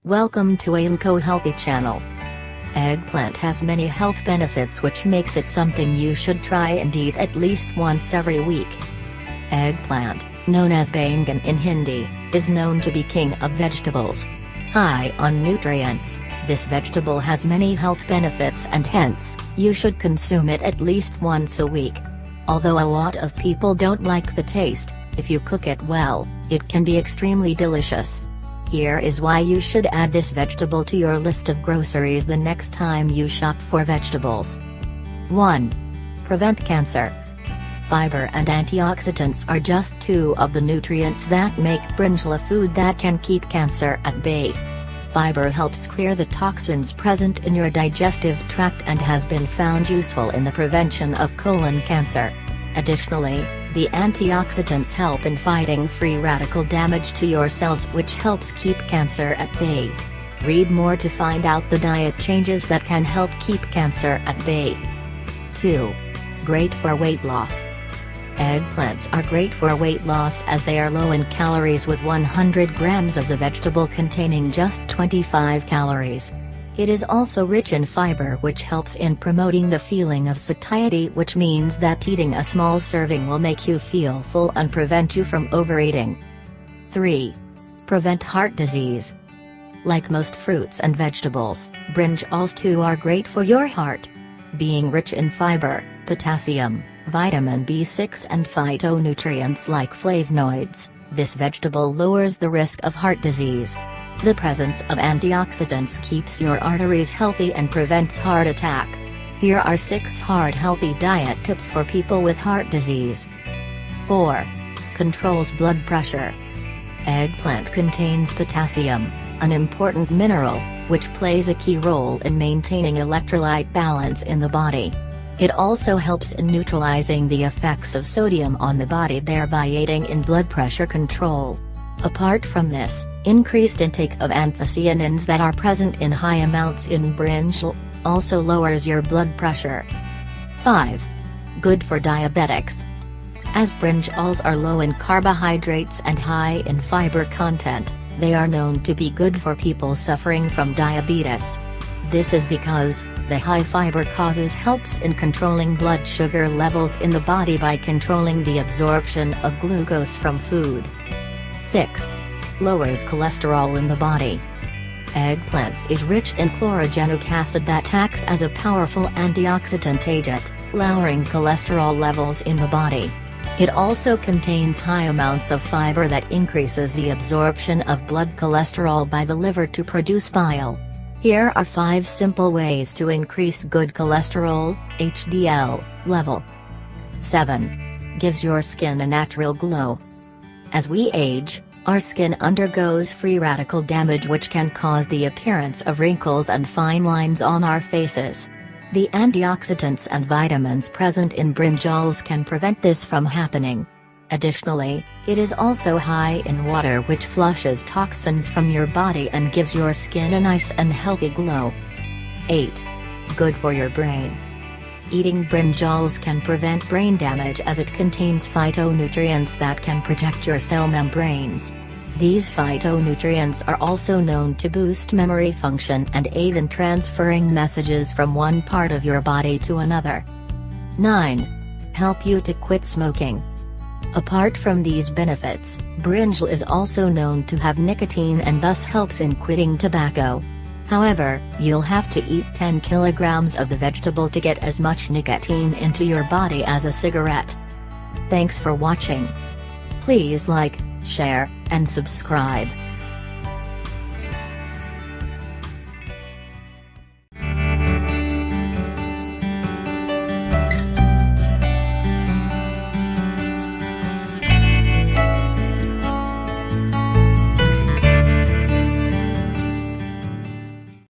Welcome to Alengko Healthy channel. Eggplant has many health benefits which makes it something you should try and eat at least once every week. Eggplant, known as Bangan in Hindi, is known to be king of vegetables. High on nutrients, this vegetable has many health benefits and hence, you should consume it at least once a week. Although a lot of people don't like the taste, if you cook it well, it can be extremely delicious. Here is why you should add this vegetable to your list of groceries the next time you shop for vegetables. 1. Prevent cancer. Fiber and antioxidants are just two of the nutrients that make Brinjal a food that can keep cancer at bay. Fiber helps clear the toxins present in your digestive tract and has been found useful in the prevention of colon cancer. Additionally, the antioxidants help in fighting free radical damage to your cells, which helps keep cancer at bay. Read more to find out the diet changes that can help keep cancer at bay. 2. Great for weight loss. Eggplants are great for weight loss as they are low in calories, with 100 grams of the vegetable containing just 25 calories. It is also rich in fiber, which helps in promoting the feeling of satiety, which means that eating a small serving will make you feel full and prevent you from overeating. 3. Prevent heart disease. Like most fruits and vegetables, brinjals too are great for your heart. Being rich in fiber, potassium, vitamin B6 and phytonutrients like flavonoids, this vegetable lowers the risk of heart disease. The presence of antioxidants keeps your arteries healthy and prevents heart attack. Here are 6 healthy diet tips for people with heart disease. 4. Controls blood pressure. Eggplant contains potassium, an important mineral, which plays a key role in maintaining electrolyte balance in the body. It also helps in neutralizing the effects of sodium on the body, thereby aiding in blood pressure control. Apart from this, increased intake of anthocyanins that are present in high amounts in brinjal also lowers your blood pressure. 5. Good for diabetics. As brinjals are low in carbohydrates and high in fiber content, they are known to be good for people suffering from diabetes. This is because the high fiber causes helps in controlling blood sugar levels in the body by controlling the absorption of glucose from food. 6. Lowers cholesterol in the body. Eggplants is rich in chlorogenic acid that acts as a powerful antioxidant agent, lowering cholesterol levels in the body. It also contains high amounts of fiber that increases the absorption of blood cholesterol by the liver to produce bile. Here are 5 simple ways to increase good cholesterol, HDL, level. 7. Gives your skin a natural glow. As we age, our skin undergoes free radical damage, which can cause the appearance of wrinkles and fine lines on our faces. The antioxidants and vitamins present in brinjals can prevent this from happening. Additionally, it is also high in water, which flushes toxins from your body and gives your skin a nice and healthy glow. 8. Good for your brain. Eating brinjals can prevent brain damage as it contains phytonutrients that can protect your cell membranes. These phytonutrients are also known to boost memory function and aid in transferring messages from one part of your body to another. 9. Help you to quit smoking. Apart from these benefits, brinjal is also known to have nicotine and thus helps in quitting tobacco. However, you'll have to eat 10 kilograms of the vegetable to get as much nicotine into your body as a cigarette. Thanks for watching. Please like, share, and subscribe.